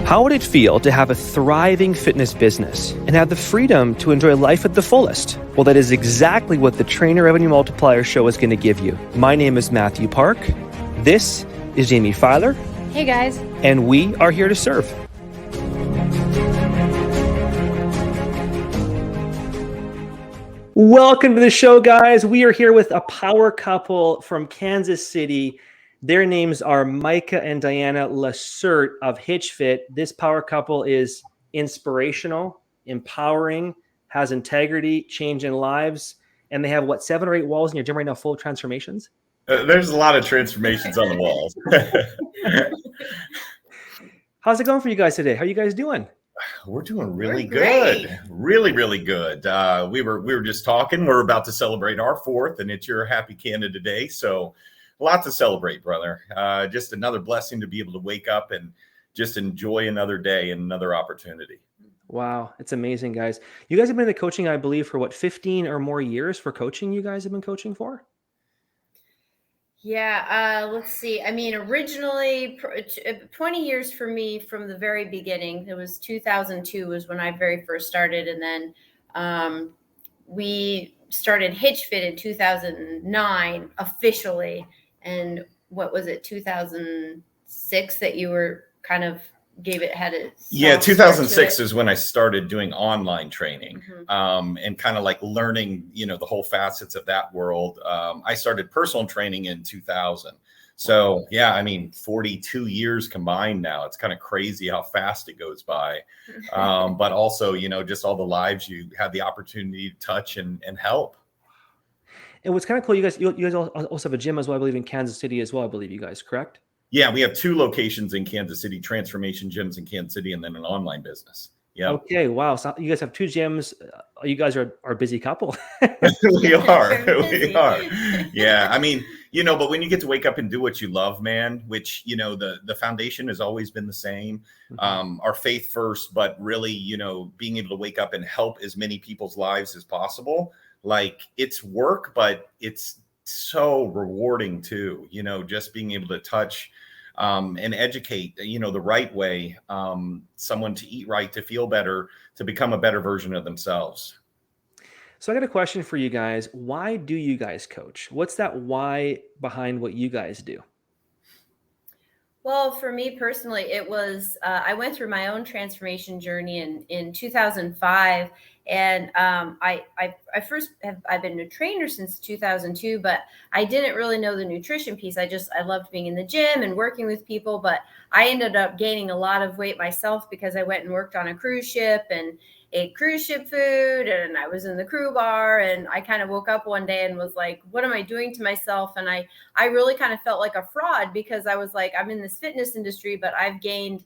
How would it feel to have a thriving fitness business and have the freedom to enjoy life at the fullest? Well, that is exactly what the Trainer Revenue Multiplier Show is going to give you. My name is Mathew Park. This is Jaime Filer. Hey guys. And we are here to serve. Welcome to the show, guys. We are here with a power couple from Kansas City. Their names are Micah and Diana LaCerte of Hitch. This power couple is inspirational, empowering, has integrity, changing lives, and they have 7 or 8 walls in your gym right now full of transformations? There's a lot of transformations on the walls. How's it going for you guys today? How are you guys doing? We're doing really good. Really, really good. We were just talking. We're about to celebrate our 4th, and it's your Happy Canada Day. So a lot to celebrate, brother. Just another blessing to be able to wake up and just enjoy another day and another opportunity. Wow. It's amazing, guys. You guys have been in the coaching, I believe, for 15 or more years for coaching you guys have been coaching for? Yeah, let's see. I mean, originally 20 years for me from the very beginning. It was 2002 was when I very first started. And then we started Hitch in 2009 officially. And what was it, 2006 that you were kind of had a 2006 is when I started doing online training, and kind of like learning, the whole facets of that world. I started personal training in 2000. So yeah, I mean, 42 years combined now. It's kind of crazy how fast it goes by. But also, just all the lives you had the opportunity to touch and help. And what's kind of cool, you guys also have a gym as well, I believe, in Kansas City as well, I believe you guys, correct? Yeah, we have 2 locations in Kansas City, transformation gyms in Kansas City, and then an online business. Yeah. Okay. Wow. So you guys have 2 gyms. You guys are a busy couple. We are. Yeah. I mean, but when you get to wake up and do what you love, man, which, the foundation has always been the same. Our faith first, but really, being able to wake up and help as many people's lives as possible. Like, it's work, but it's so rewarding too, just being able to touch and educate, the right way, someone to eat right, to feel better, to become a better version of themselves. So I got a question for you guys. Why do you guys coach? What's that why behind what you guys do? Well, for me personally, it was, I went through my own transformation journey in 2005. And I've been a trainer since 2002, but I didn't really know the nutrition piece. I loved being in the gym and working with people, but I ended up gaining a lot of weight myself because I went and worked on a cruise ship and ate cruise ship food, and I was in the crew bar, and I kind of woke up one day and was like, what am I doing to myself? And I really kind of felt like a fraud because I was like, I'm in this fitness industry, but I'd gained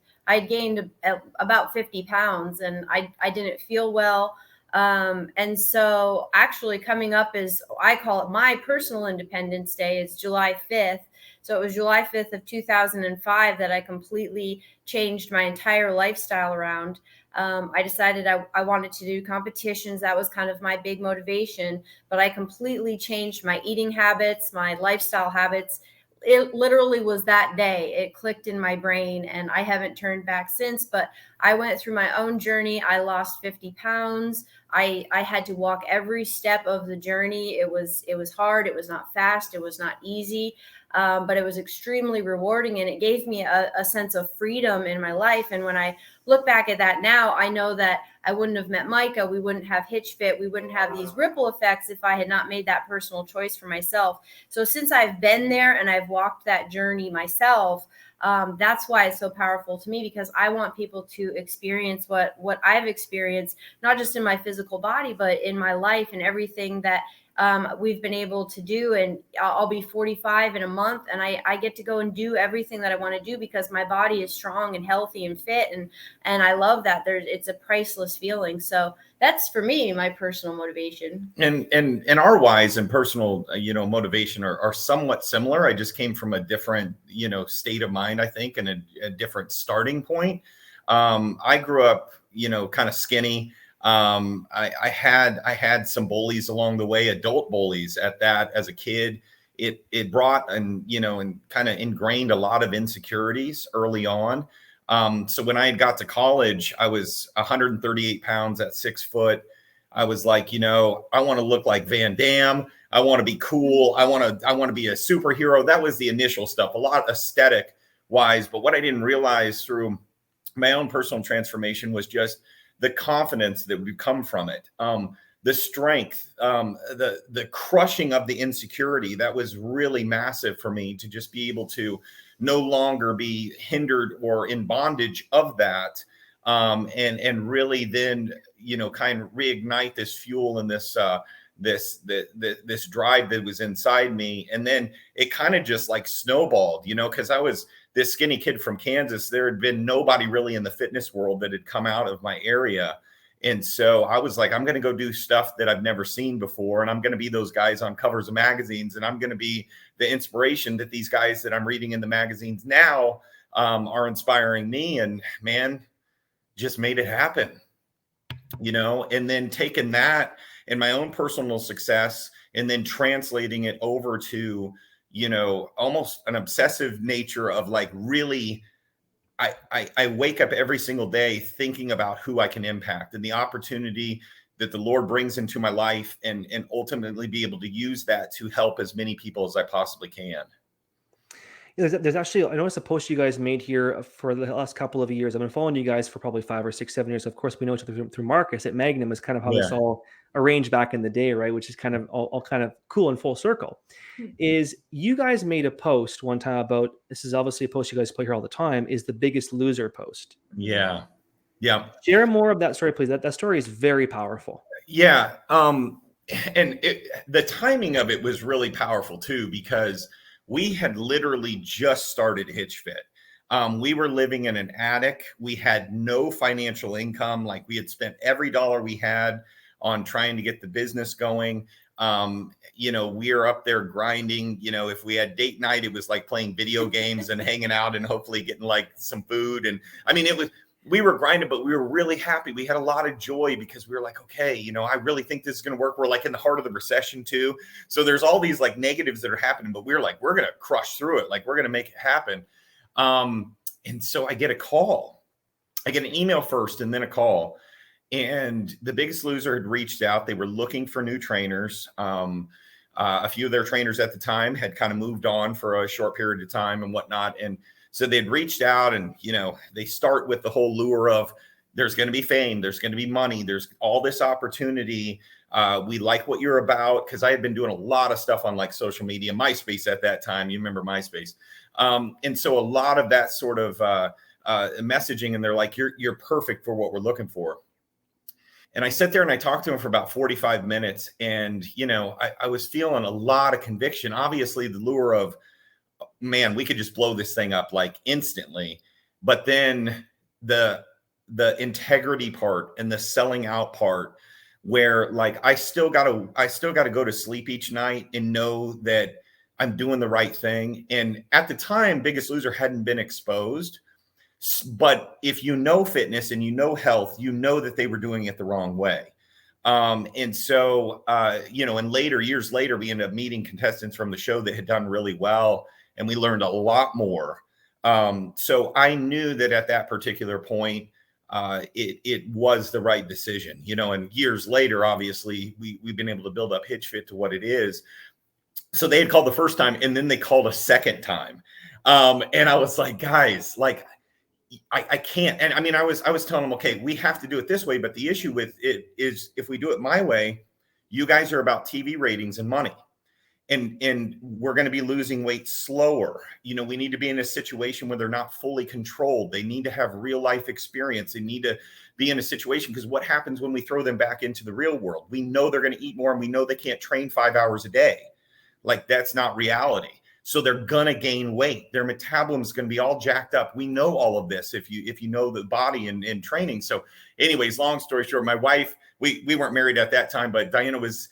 about 50 pounds and I didn't feel well. And so actually coming up is, I call it my personal Independence Day. It's July 5th. So it was July 5th of 2005 that I completely changed my entire lifestyle around. I decided I wanted to do competitions. That was kind of my big motivation, but I completely changed my eating habits, my lifestyle habits. It literally was that day. It clicked in my brain and I haven't turned back since, but I went through my own journey. I lost 50 pounds. I had to walk every step of the journey. It was hard. It was not fast. It was not easy. But it was extremely rewarding, and it gave me a sense of freedom in my life. And when I look back at that now, I know that I wouldn't have met Micah. We wouldn't have Hitch Fit. We wouldn't have these ripple effects if I had not made that personal choice for myself. So since I've been there and I've walked that journey myself, that's why it's so powerful to me, because I want people to experience what I've experienced, not just in my physical body, but in my life and everything that we've been able to do. And I'll be 45 in a month, and I get to go and do everything that I want to do because my body is strong and healthy and fit. And I love that. It's a priceless feeling. So that's, for me, my personal motivation. And our whys and personal, motivation are somewhat similar. I just came from a different, state of mind, I think, and a different starting point. I grew up, kind of skinny. I had some bullies along the way, adult bullies at that as a kid. It brought and kind of ingrained a lot of insecurities early on. So when I had got to college, I was 138 pounds at 6 foot. I was like, I want to look like Van Damme. I want to be cool. I want to be a superhero. That was the initial stuff, a lot aesthetic wise. But what I didn't realize through my own personal transformation was just the confidence that would come from it. The strength, the crushing of the insecurity, that was really massive for me to just be able to no longer be hindered or in bondage of that. And really then, kind of reignite this fuel and this drive that was inside me. And then it kind of just like snowballed, because I was this skinny kid from Kansas. There had been nobody really in the fitness world that had come out of my area. And so I was like, I'm going to go do stuff that I've never seen before. And I'm going to be those guys on covers of magazines. And I'm going to be the inspiration that these guys that I'm reading in the magazines now are inspiring me. And man, just made it happen, and then taking that and my own personal success and then translating it over to, almost an obsessive nature of like really, I wake up every single day thinking about who I can impact and the opportunity that the Lord brings into my life and ultimately be able to use that to help as many people as I possibly can. There's actually, I noticed a post you guys made here for the last couple of years. I've been following you guys for probably 5 or 6, 7 years. Of course, we know each other through Marcus at Magnum is kind of how this all arranged back in the day, right? Which is kind of all kind of cool and full circle. Is you guys made a post one time about, this is obviously a post you guys play here all the time, is the Biggest Loser post. Yeah. Share more of that story, please. That story is very powerful. Yeah. And the timing of it was really powerful too, because we had literally just started Hitch Fit. We were living in an attic. We had no financial income. Like we had spent every dollar we had on trying to get the business going. We were up there grinding. If we had date night, it was like playing video games and hanging out and hopefully getting like some food. And I mean, we were grinding, but we were really happy. We had a lot of joy because we were like, okay, I really think this is going to work. We're like in the heart of the recession too. So there's all these like negatives that are happening, but we're like, we're going to crush through it. Like we're going to make it happen. And so I get a call. I get an email first and then a call. And the Biggest Loser had reached out. They were looking for new trainers. A few of their trainers at the time had kind of moved on for a short period of time and whatnot. And so they'd reached out and, they start with the whole lure of there's going to be fame. There's going to be money. There's all this opportunity. We like what you're about. Cause I had been doing a lot of stuff on like social media, MySpace at that time. You remember MySpace. And so a lot of that sort of messaging, and they're like, you're perfect for what we're looking for. And I sat there and I talked to him for about 45 minutes. And, I was feeling a lot of conviction. Obviously the lure of, man, we could just blow this thing up like instantly. But then the integrity part and the selling out part, where like I still got to go to sleep each night and know that I'm doing the right thing. And at the time, Biggest Loser hadn't been exposed. But if fitness and health, that they were doing it the wrong way. And so, and years later, we ended up meeting contestants from the show that had done really well. And we learned a lot more. So I knew that at that particular point, it was the right decision, and years later, obviously we've been able to build up Hitch Fit to what it is. So they had called the first time and then they called a second time. And I was like, guys, like, I can't. And I mean, I was telling them, okay, we have to do it this way. But the issue with it is if we do it my way, you guys are about TV ratings and money. And we're going to be losing weight slower. We need to be in a situation where they're not fully controlled. They need to have real life experience. They need to be in a situation, because what happens when we throw them back into the real world? We know they're going to eat more and we know they can't train 5 hours a day. Like that's not reality. So they're going to gain weight. Their metabolism is going to be all jacked up. We know all of this if you know the body and training. So anyways, long story short, my wife, we weren't married at that time, but Diana was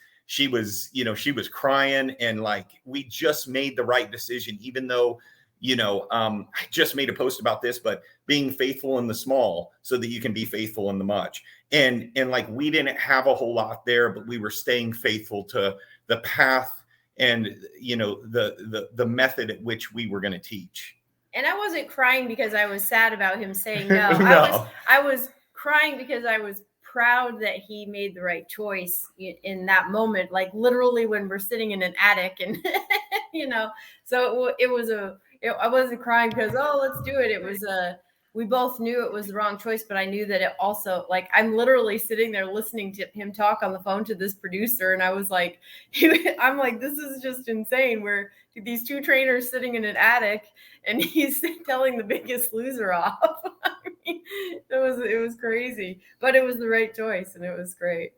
crying, and like, we just made the right decision, even though, I just made a post about this, but being faithful in the small so that you can be faithful in the much. And like, we didn't have a whole lot there, but we were staying faithful to the path and, the method at which we were going to teach. And I wasn't crying because I was sad about him saying no. No. I was crying because I was proud that he made the right choice in that moment, like literally when we're sitting in an attic and, so I wasn't crying because, oh, let's do it. It was we both knew it was the wrong choice, but I knew that it also, like, I'm literally sitting there listening to him talk on the phone to this producer. And I was like, I'm like, this is just insane. We're these two trainers sitting in an attic and he's telling the Biggest Loser off. I mean, it was crazy, but it was the right choice and it was great.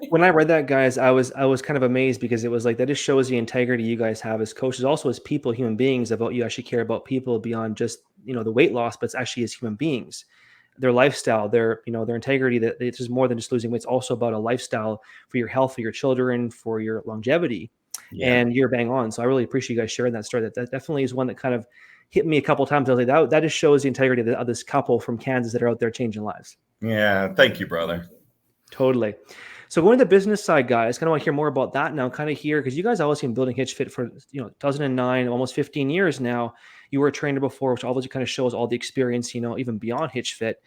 When I read that, guys, I was kind of amazed because it was like, that just shows the integrity you guys have as coaches, also as people, human beings, about you actually care about people beyond just, the weight loss, but it's actually as human beings, their lifestyle, their integrity, that it's just more than just losing weight. It's also about a lifestyle for your health, for your children, for your longevity. Yeah. And you're bang on. So I really appreciate you guys sharing that story. That definitely is one that kind of hit me a couple of times. I was like, that just shows the integrity of this couple from Kansas that are out there changing lives. Yeah. Thank you, brother. Totally. So going to the business side, guys, kind of want to hear more about that now, kind of here, because you guys obviously been building Hitch Fit for 2009, almost 15 years now. You were a trainer before, which obviously kind of shows all the experience, even beyond Hitch Fit.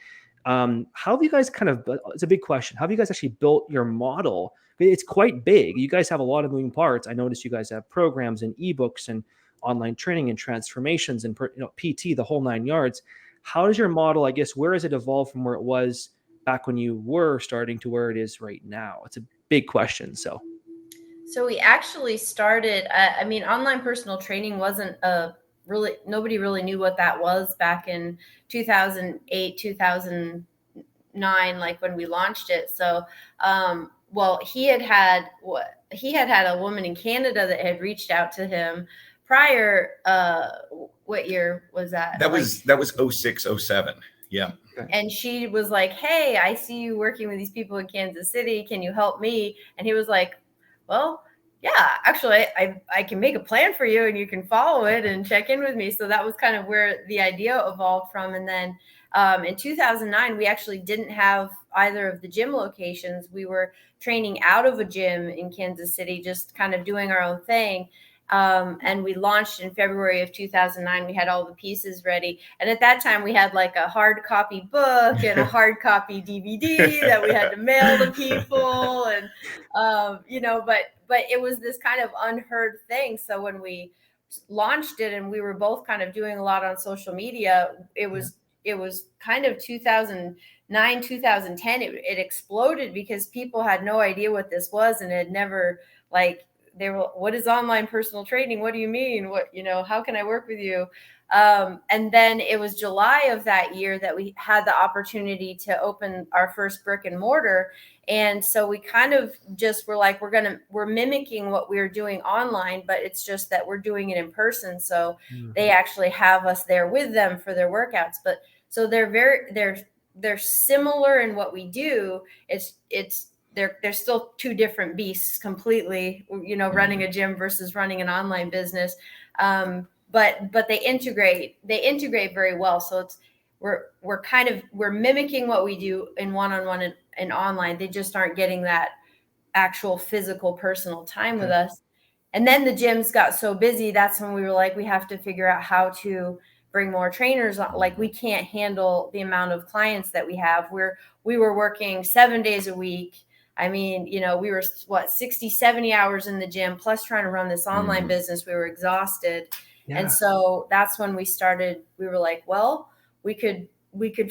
How have you guys it's a big question. How have you guys actually built your model? It's quite big. You guys have a lot of moving parts. I noticed you guys have programs and ebooks and online training and transformations and PT, the whole 9 yards. How does your model, I guess, where has it evolved from where it was back when you were starting to where it is right now? It's a big question. So we actually started, online personal training wasn't nobody really knew what that was back in 2008, 2009, like when we launched it. So, he had a woman in Canada that had reached out to him prior. What year was that? That was 06, 07. Yeah. And she was like, hey, I see you working with these people in Kansas City. Can you help me? And he was like, well, yeah, actually, I can make a plan for you and you can follow it and check in with me. So that was kind of where the idea evolved from. And then in 2009, we actually didn't have either of the gym locations. We were training out of a gym in Kansas City, just kind of doing our own thing. And we launched in February of 2009. We had all the pieces ready. And at that time we had like a hard copy book and a hard copy DVD that we had to mail to people. And, but it was this kind of unheard thing. So when we launched it and we were both kind of doing a lot on social media, it was kind of 2009, 2010, it exploded because people had no idea what this was and had never they were, what is online personal training? What do you mean? How can I work with you? And then it was July of that year that we had the opportunity to open our first brick and mortar. And so we kind of just were like, we're mimicking what we were doing online, but it's just that we're doing it in person. So they actually have us there with them for their workouts. But so they're similar in what we do. They're still two different beasts completely, running a gym versus running an online business. But they integrate very well. So we're mimicking what we do in one-on-one and online. They just aren't getting that actual physical personal time with us. And then the gyms got so busy. That's when we were like, we have to figure out how to bring more trainers on. Like, we can't handle the amount of clients that we have. We were working 7 days a week. I mean, we were 60, 70 hours in the gym, plus trying to run this online business. We were exhausted. Yeah. And so that's when we started. We were like, well, we could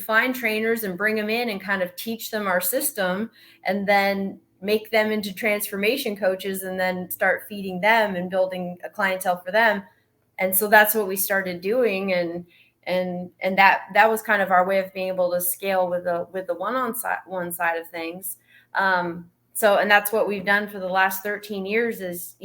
find trainers and bring them in and kind of teach them our system and then make them into transformation coaches and then start feeding them and building a clientele for them. And so that's what we started doing. And that was kind of our way of being able to scale with the one side of things. And that's what we've done for the last 13 years is,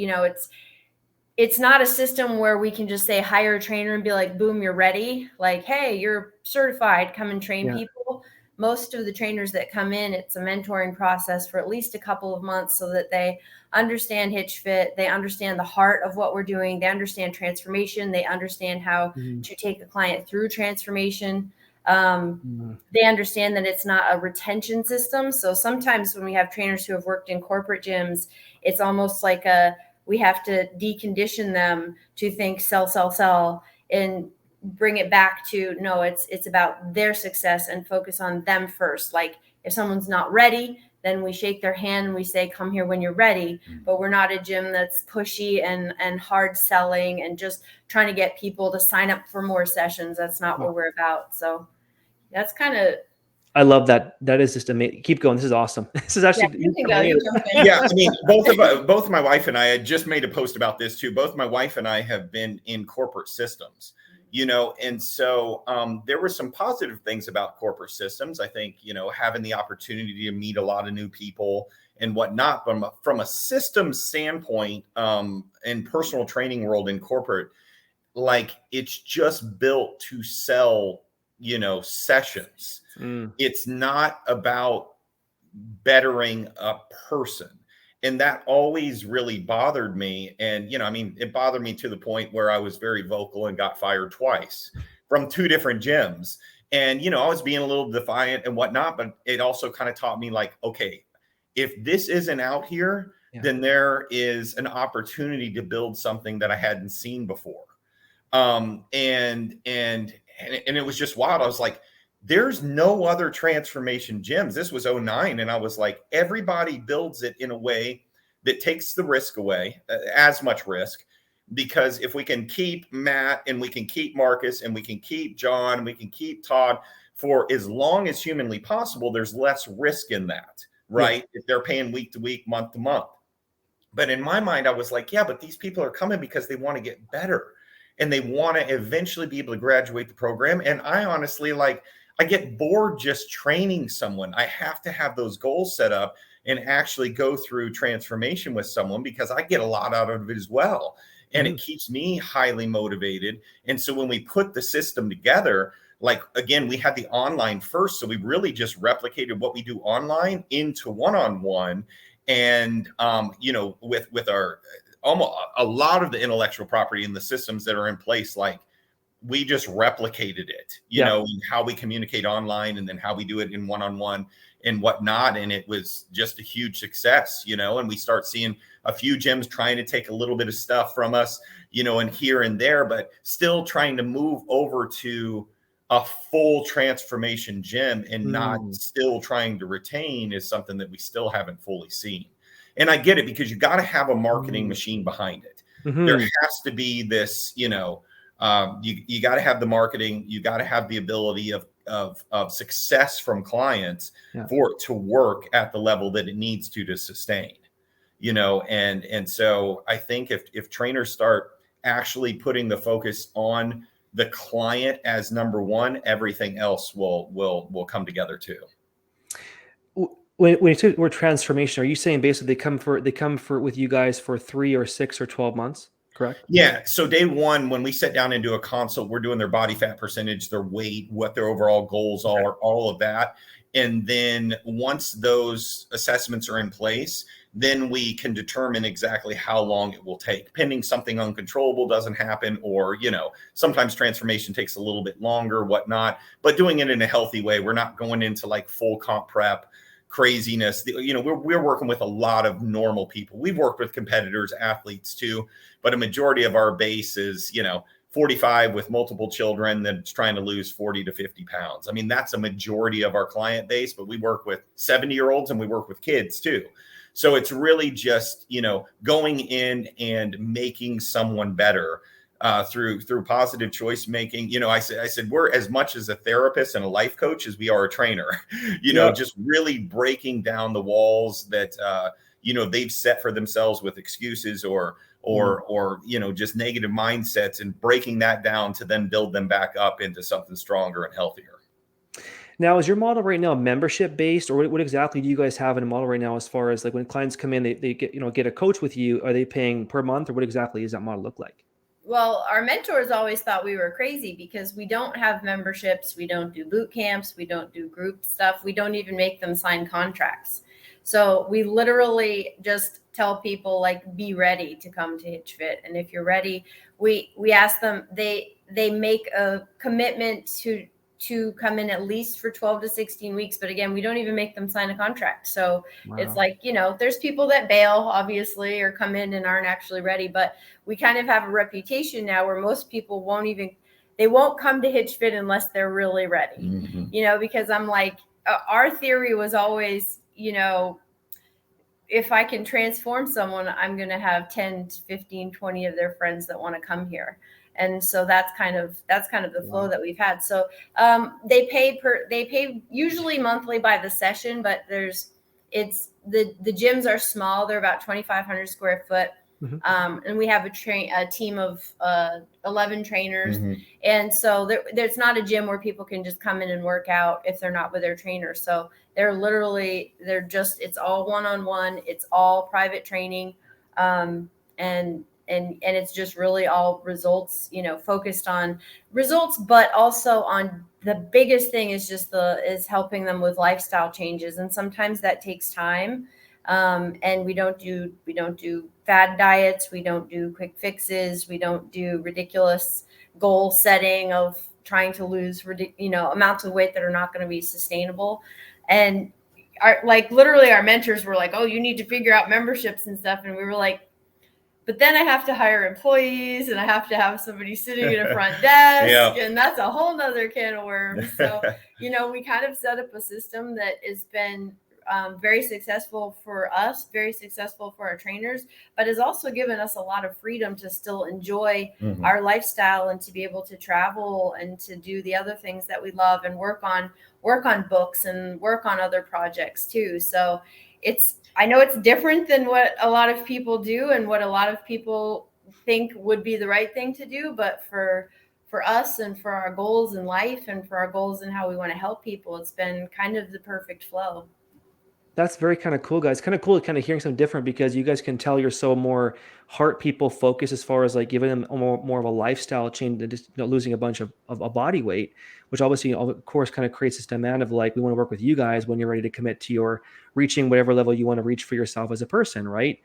it's not a system where we can just say, hire a trainer and be like, boom, you're ready. Like, hey, you're certified, come and train people. Most of the trainers that come in, it's a mentoring process for at least a couple of months so that they understand Hitch Fit. They understand the heart of what we're doing. They understand transformation. They understand how to take a client through transformation. They understand that it's not a retention system. So sometimes when we have trainers who have worked in corporate gyms, it's almost like we have to decondition them to think sell. And bring it back to, no, it's about their success and focus on them first. Like if someone's not ready, then we shake their hand and we say, come here when you're ready. But we're not a gym that's pushy and hard selling and just trying to get people to sign up for more sessions. That's not what we're about. So that's kind of, I love that. That is just amazing. Keep going. This is awesome. This is actually you can go. You jump in. Yeah, I mean, both my wife and I had just made a post about this too. Both my wife and I have been in corporate systems, and so there were some positive things about corporate systems. I think, having the opportunity to meet a lot of new people and whatnot. But from a systems standpoint, in personal training world in corporate, like it's just built to sell, sessions. It's not about bettering a person. And that always really bothered me. And, it bothered me to the point where I was very vocal and got fired twice from 2 different gyms. And, I was being a little defiant and whatnot, but it also kind of taught me like, okay, if this isn't out here, then there is an opportunity to build something that I hadn't seen before. And it was just wild. I was like, there's no other transformation gyms. This was 2009. And I was like, everybody builds it in a way that takes the risk away, as much risk, because if we can keep Matt and we can keep Marcus and we can keep John, and we can keep Todd for as long as humanly possible, there's less risk in that, right? If they're paying week to week, month to month. But in my mind, I was like, yeah, but these people are coming because they want to get better and they want to eventually be able to graduate the program. And I honestly, I get bored just training someone. I have to have those goals set up and actually go through transformation with someone because I get a lot out of it as well. And it keeps me highly motivated. And so when we put the system together, again, we had the online first. So we really just replicated what we do online into one-on-one. And, with our almost a lot of the intellectual property and the systems that are in place, we just replicated it, and how we communicate online and then how we do it in one-on-one and whatnot. And it was just a huge success, and we start seeing a few gyms trying to take a little bit of stuff from us, and here and there, but still trying to move over to a full transformation gym and not still trying to retain is something that we still haven't fully seen. And I get it because you got to have a marketing machine behind it. There has to be this, you got to have the marketing, you got to have the ability of success from clients for it to work at the level that it needs to sustain, and so I think if trainers start actually putting the focus on the client as number one, everything else will come together too. When you say word transformation, are you saying basically they come for with you guys for 3 or 6 or 12 months? Correct? Yeah. So day one, when we sit down and do a consult, we're doing their body fat percentage, their weight, what their overall goals are, all of that. And then once those assessments are in place, then we can determine exactly how long it will take, pending something uncontrollable doesn't happen, or, sometimes transformation takes a little bit longer, whatnot, but doing it in a healthy way. We're not going into full comp prep craziness. We're working with a lot of normal people. We've worked with competitors, athletes too, but a majority of our base is, 45 with multiple children that's trying to lose 40 to 50 pounds. I mean, that's a majority of our client base, but we work with 70-year-olds and we work with kids too. So it's really just, going in and making someone better through positive choice making. I said, we're as much as a therapist and a life coach as we are a trainer, just really breaking down the walls that, they've set for themselves with excuses or just negative mindsets, and breaking that down to then build them back up into something stronger and healthier. Now, is your model right now membership based, or what exactly do you guys have in a model right now as far as when clients come in, they get a coach with you? Are they paying per month, or what exactly does that model look like? Well, our mentors always thought we were crazy because we don't have memberships. We don't do boot camps. We don't do group stuff. We don't even make them sign contracts. So we literally just tell people be ready to come to Hitch Fit. And if you're ready, we ask them, they make a commitment to come in at least for 12 to 16 weeks. But again, we don't even make them sign a contract. So It's there's people that bail, obviously, or come in and aren't actually ready. But we kind of have a reputation now where most people they won't come to Hitch Fit unless they're really ready, you know, because I'm like, our theory was always, you know, if I can transform someone, I'm going to have 10, 15, 20 of their friends that want to come here. And so that's kind of the flow that we've had. So they pay usually monthly by the session, but the gyms are small. They're about 2,500 square foot. And we have a team of 11 trainers. And so there's not a gym where people can just come in and work out if they're not with their trainer. So it's all one-on-one. It's all private training. And it's just really all results, you know, focused on results, but also on the biggest thing is helping them with lifestyle changes. And sometimes that takes time. And we don't do fad diets. We don't do quick fixes. We don't do ridiculous goal setting of trying to lose, amounts of weight that are not going to be sustainable. And literally our mentors were like, oh, you need to figure out memberships and stuff. And we were like, but then I have to hire employees and I have to have somebody sitting at a front desk and that's a whole nother can of worms. So, you know, we kind of set up a system that has been very successful for us, very successful for our trainers, but has also given us a lot of freedom to still enjoy our lifestyle and to be able to travel and to do the other things that we love and work on books and work on other projects too. So I know it's different than what a lot of people do and what a lot of people think would be the right thing to do, but for us and for our goals in life and for our goals and how we want to help people, it's been kind of the perfect flow. That's very kind of cool, guys. Kind of cool kind of hearing something different because you guys can tell you're so more heart people focused as far as like giving them more of a lifestyle change than just losing a bunch of body weight, which obviously, of course, kind of creates this demand of like, we want to work with you guys when you're ready to commit to your reaching whatever level you want to reach for yourself as a person, right?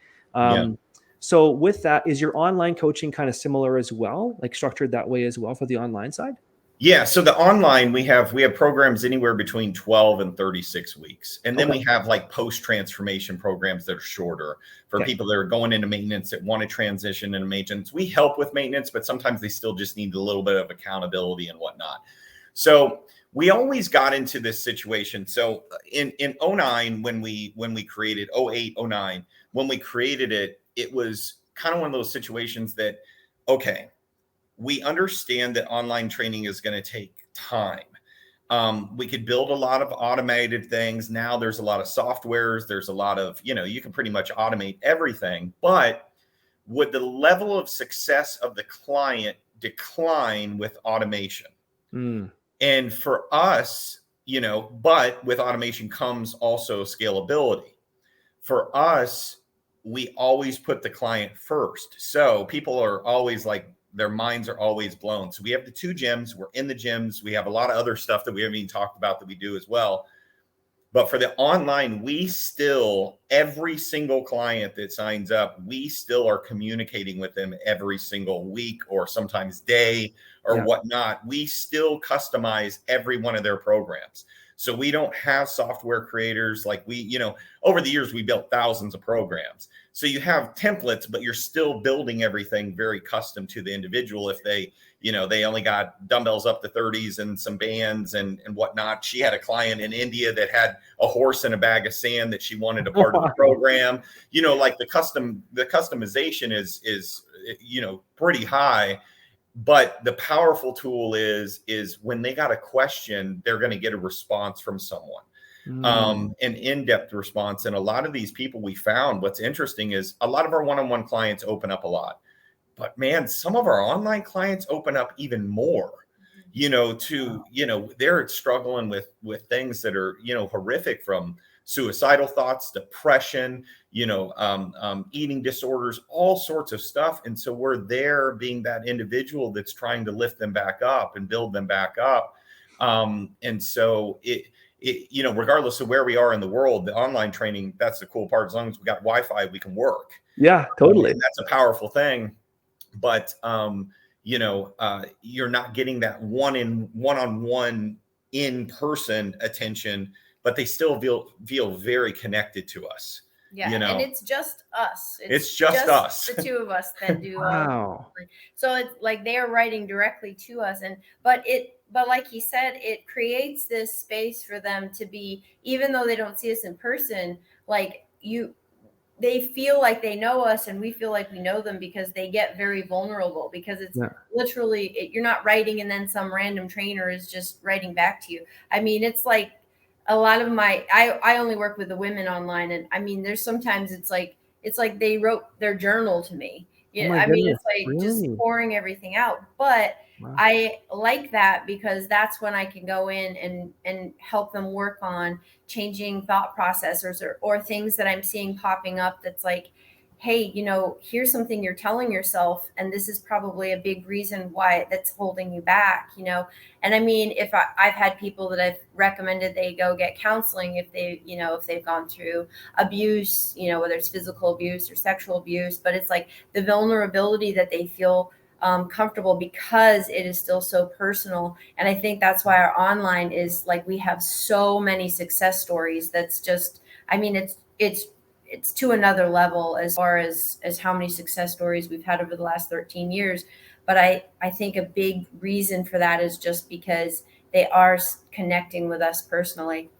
So with that, is your online coaching kind of similar as well, like structured that way as well for the online side? Yeah. So the online, we have programs anywhere between 12 and 36 weeks. And then we have like post-transformation programs that are shorter for people that are going into maintenance that want to transition into maintenance. We help with maintenance, but sometimes they still just need a little bit of accountability and whatnot. So we always got into this situation. So in 09, when we created 08, 09, when we created it, it was kind of one of those situations that, okay, we understand that online training is going to take time. We could build a lot of automated things. Now there's a lot of softwares. There's a lot of, you can pretty much automate everything. But would the level of success of the client decline with automation? And for us, but with automation comes also scalability. For us, we always put the client first. So people are always like, their minds are always blown. So we have the 2 gyms. We're in the gyms. We have a lot of other stuff that we haven't even talked about that we do as well. But for the online, we still, every single client that signs up, we still are communicating with them every single week or sometimes day or whatnot. We still customize every one of their programs. So we don't have software creators like over the years, we built thousands of programs. So you have templates, but you're still building everything very custom to the individual. If they only got dumbbells up to 30s and some bands and whatnot. She had a client in India that had a horse and a bag of sand that she wanted a part of the program. Like the customization is pretty high. But the powerful tool is when they got a question, they're going to get a response from someone, an in-depth response. And a lot of these people we found, what's interesting is a lot of our one-on-one clients open up a lot. But man, some of our online clients open up even more, they're struggling with things that are, horrific, from suicidal thoughts, depression, eating disorders, all sorts of stuff. And so we're there being that individual that's trying to lift them back up and build them back up. And so it, regardless of where we are in the world, the online training, that's the cool part. As long as we got Wi-Fi, we can work. Yeah, totally. And that's a powerful thing. But, you're not getting that one-on-one in-person attention, but they still feel very connected to us. Yeah, you know, and it's just us. It's just us. The two of us that do. Wow. So it's like they are writing directly to us, but like he said, it creates this space for them to be, even though they don't see us in person, like they feel like they know us and we feel like we know them, because they get very vulnerable, because it's literally, you're not writing and then some random trainer is just writing back to you. I mean, it's like a lot of I only work with the women online, and I mean, there's sometimes it's like they wrote their journal to me. Oh my I mean, goodness, it's like just really? pouring everything out. But Wow. I like that, because that's when I can go in and help them work on changing thought processors or things that I'm seeing popping up that's like, hey, here's something you're telling yourself, and this is probably a big reason why that's holding you back. And I mean, if I've had people that I've recommended they go get counseling if they've gone through abuse, whether it's physical abuse or sexual abuse, but it's like the vulnerability that they feel comfortable, because it is still so personal. And I think that's why our online is like, we have so many success stories. That's just, I mean, it's to another level as far as how many success stories we've had over the last 13 years. But I think a big reason for that is just because they are connecting with us personally.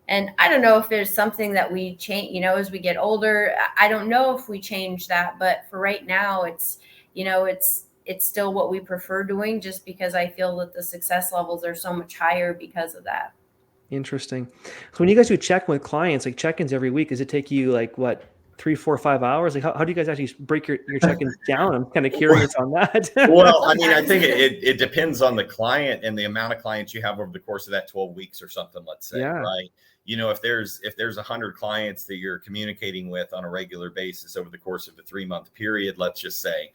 And I don't know if there's something that we change, as we get older. I don't know if we change that, but for right now, it's still what we prefer doing, just because I feel that the success levels are so much higher because of that. Interesting. So when you guys do check-in with clients, like check-ins every week, does it take you like what, 3, 4, 5 hours? Like how do you guys actually break your check-ins down? I'm kind of curious on that. Well, I mean, I think it depends on the client and the amount of clients you have over the course of that 12 weeks or something, let's say, right? If there's 100 clients that you're communicating with on a regular basis over the course of a 3-month period, let's just say,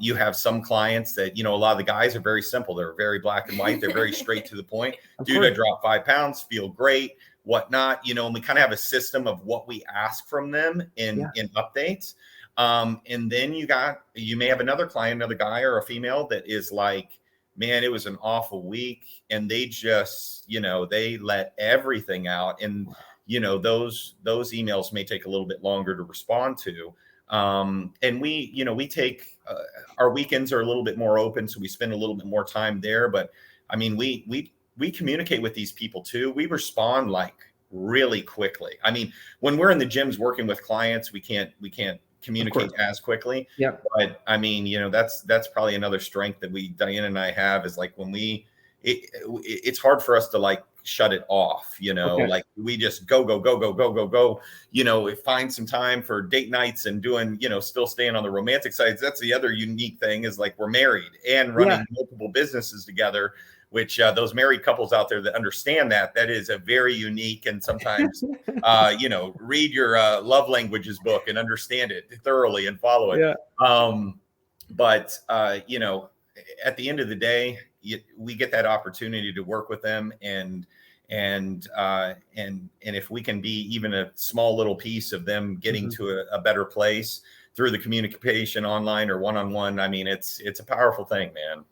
you have some clients that, a lot of the guys are very simple. They're very black and white. They're very straight to the point. Dude, I dropped 5 pounds, feel great, whatnot, and we kind of have a system of what we ask from them in updates. And then you may have another client, another guy or a female that is like, man, it was an awful week. And they just, they let everything out. And, those emails may take a little bit longer to respond to. And we take, our weekends are a little bit more open, so we spend a little bit more time there. But I mean, we communicate with these people too. We respond like really quickly. I mean, when we're in the gyms working with clients, we can't communicate as quickly. Yeah. But I mean, that's probably another strength that Diana and I have, is like when it's hard for us to like shut it off, like we just go, find some time for date nights and doing, still staying on the romantic sides. That's the other unique thing, is like we're married and running multiple businesses together, which those married couples out there that understand that is a very unique, and sometimes, read your love languages book and understand it thoroughly and follow it. Yeah. But at the end of the day, we get that opportunity to work with them, and if we can be even a small little piece of them getting to a better place through the communication online or one-on-one, I mean, it's a powerful thing, man.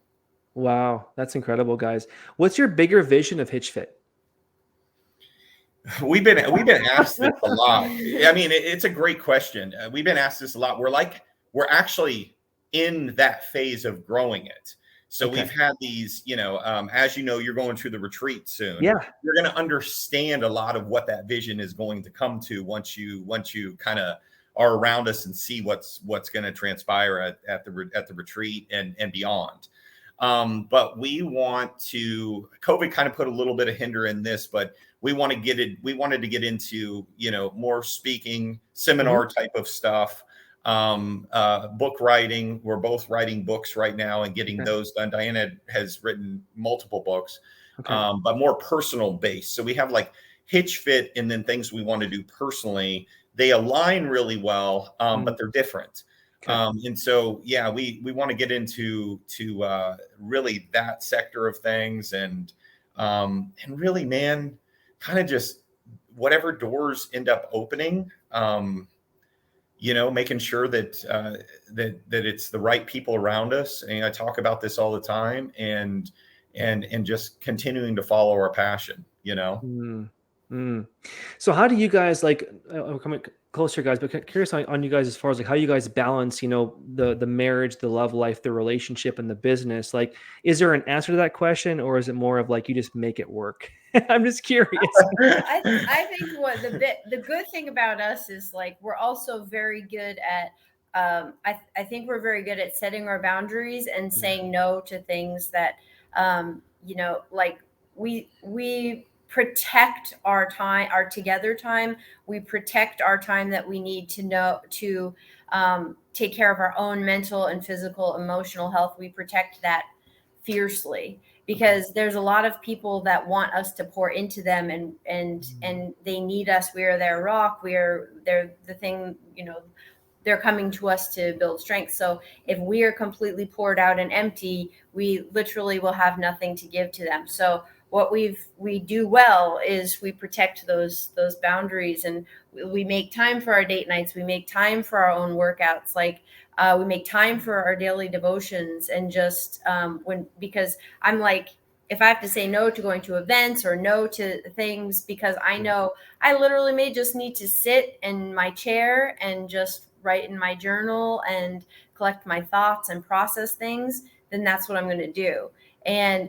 Wow, that's incredible, guys. What's your bigger vision of HitchFit? We've been asked this a lot. I mean, it's a great question. We've been asked this a lot. We're actually in that phase of growing it. So we've had these, as you're going through the retreat soon. Yeah, you're going to understand a lot of what that vision is going to come to once you kind of are around us and see what's going to transpire at the retreat and beyond. But we want to, COVID kind of put a little bit of hinder in this, but we wanted to get into, more speaking, seminar type of stuff, book writing. We're both writing books right now and getting those done. Diana has written multiple books, but more personal based. So we have like HitchFit and then things we want to do personally. They align really well, but they're different. And so, yeah, we want to get into really that sector of things, and really, man, kind of just whatever doors end up opening, making sure that it's the right people around us. And I talk about this all the time, and just continuing to follow our passion, So how do you guys close here, guys, but curious on you guys as far as like how you guys balance, you know, the marriage, the love life, the relationship, and the business. Like, is there an answer to that question, or is it more of like you just make it work? I'm just curious. I think what the good thing about us is like we're also very good at I think we're very good at setting our boundaries and saying no to things that you know, like we protect our time, our together time. We protect our time that we need to know to take care of our own mental and physical, emotional health. We protect that fiercely because there's a lot of people that want us to pour into them and they need us. We are their rock. They're the thing, you know, they're coming to us to build strength. So if we are completely poured out and empty, we literally will have nothing to give to them. So what we do well is we protect those boundaries, and we make time for our date nights. We make time for our own workouts. Like we make time for our daily devotions, and just because I'm like, if I have to say no to going to events or no to things because I know I literally may just need to sit in my chair and just write in my journal and collect my thoughts and process things, then that's what I'm going to do. And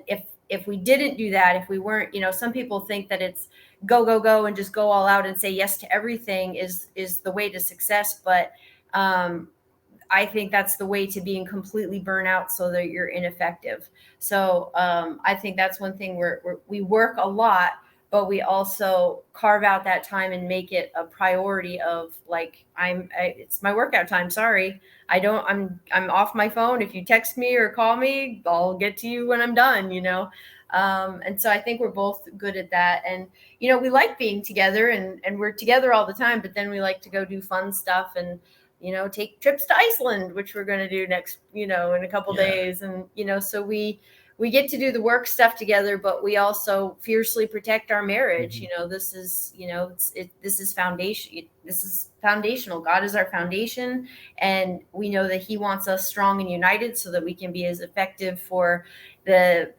if we didn't do that, if we weren't, you know, some people think that it's go and just go all out and say yes to everything is the way to success. But I think that's the way to being completely burnout so that you're ineffective. So I think that's one thing we work a lot, but we also carve out that time and make it a priority of like, it's my workout time. Sorry. I'm off my phone. If you text me or call me, I'll get to you when I'm done, you know? And so I think we're both good at that. And, you know, we like being together and we're together all the time, but then we like to go do fun stuff and, you know, take trips to Iceland, which we're going to do next, you know, in a couple days. And, you know, so we get to do the work stuff together, but we also fiercely protect our marriage. You know, this is, you know, this is foundation. This is foundational. God is our foundation. And we know that he wants us strong and united so that we can be as effective for the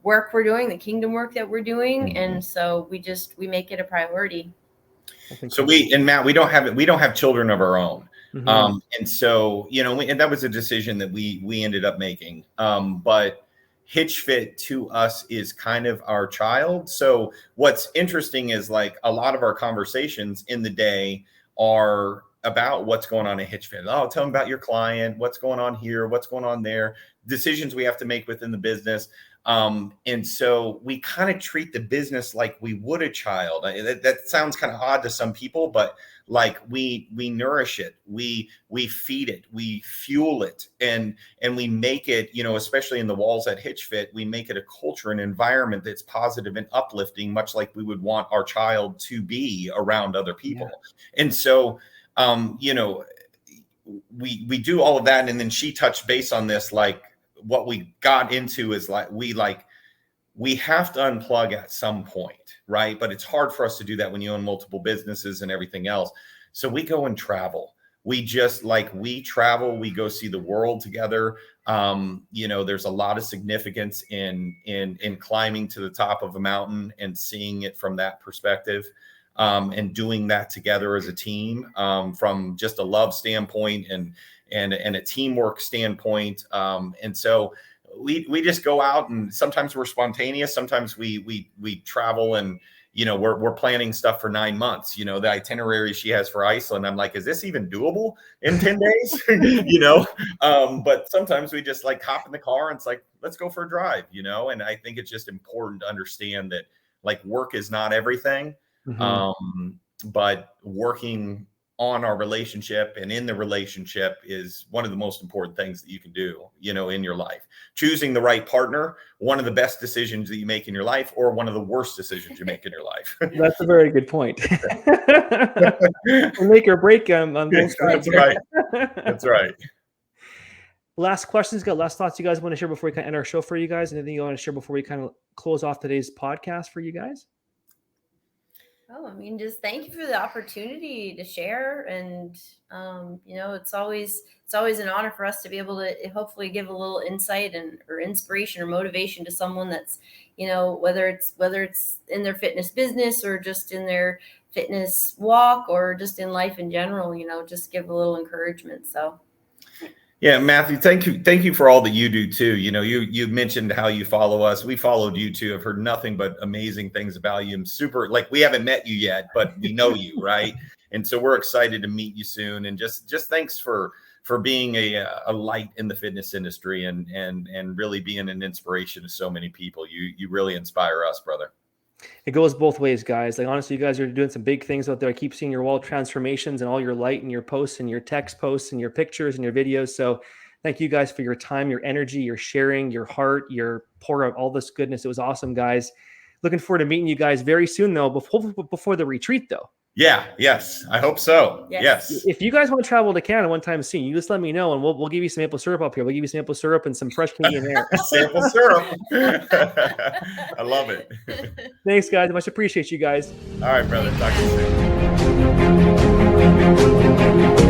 work we're doing, the kingdom work that we're doing. And so we make it a priority. So Matt, we don't have children of our own. And so, you know, and that was a decision that we ended up making. But Hitch Fit to us is kind of our child. So what's interesting is like a lot of our conversations in the day are about what's going on at Hitch Fit. Oh, tell them about your client, what's going on here, what's going on there, decisions we have to make within the business. And so we kind of treat the business like we would a child. That sounds kind of odd to some people, but like we nourish it, we feed it, we fuel it, and we make it, you know, especially in the walls at Hitch Fit, we make it a culture, an environment that's positive and uplifting, much like we would want our child to be around other people. Yeah. And so, you know, we do all of that. And then she touched base on this, like what we got into is like, we have to unplug at some point, right? But it's hard for us to do that when you own multiple businesses and everything else. So we go and travel. We travel, we go see the world together. You know, there's a lot of significance in climbing to the top of a mountain and seeing it from that perspective, and doing that together as a team, from just a love standpoint and a teamwork standpoint. And so we just go out, and sometimes we're spontaneous. Sometimes we travel, and, you know, we're planning stuff for 9 months. You know, the itinerary she has for Iceland, I'm like, is this even doable in 10 days? You know, but sometimes we just like hop in the car and it's like, let's go for a drive, you know? And I think it's just important to understand that like work is not everything. But working on our relationship and in the relationship is one of the most important things that you can do, you know, in your life. Choosing the right partner, one of the best decisions that you make in your life, or one of the worst decisions you make in your life. That's a very good point. Make or break on both sides. That's right. That's right. Last questions, got last thoughts you guys want to share before we kind of end our show for you guys? Anything you want to share before we kind of close off today's podcast for you guys? Oh, I mean, just thank you for the opportunity to share. And, you know, it's always an honor for us to be able to hopefully give a little insight or inspiration or motivation to someone that's, you know, whether it's in their fitness business or just in their fitness walk or just in life in general, you know, just give a little encouragement. So. Yeah, Matthew, thank you for all that you do too. You know, you mentioned how you follow us. We followed you too. I've heard nothing but amazing things about you. I'm super, like, we haven't met you yet, but we know you, right? And so we're excited to meet you soon. And just thanks for being a light in the fitness industry and really being an inspiration to so many people. You really inspire us, brother. It goes both ways, guys. Like, honestly, you guys are doing some big things out there. I keep seeing your wall transformations and all your light and your posts and your text posts and your pictures and your videos. So thank you guys for your time, your energy, your sharing, your heart, your pour out all this goodness. It was awesome, guys. Looking forward to meeting you guys very soon, though, before the retreat, though. Yeah. Yes. I hope so. Yes. If you guys want to travel to Canada one time soon, you just let me know, and we'll give you some maple syrup up here. We'll give you some maple syrup and some fresh Canadian air. Maple syrup. I love it. Thanks, guys. Much appreciate you guys. All right, brother. Talk to you soon.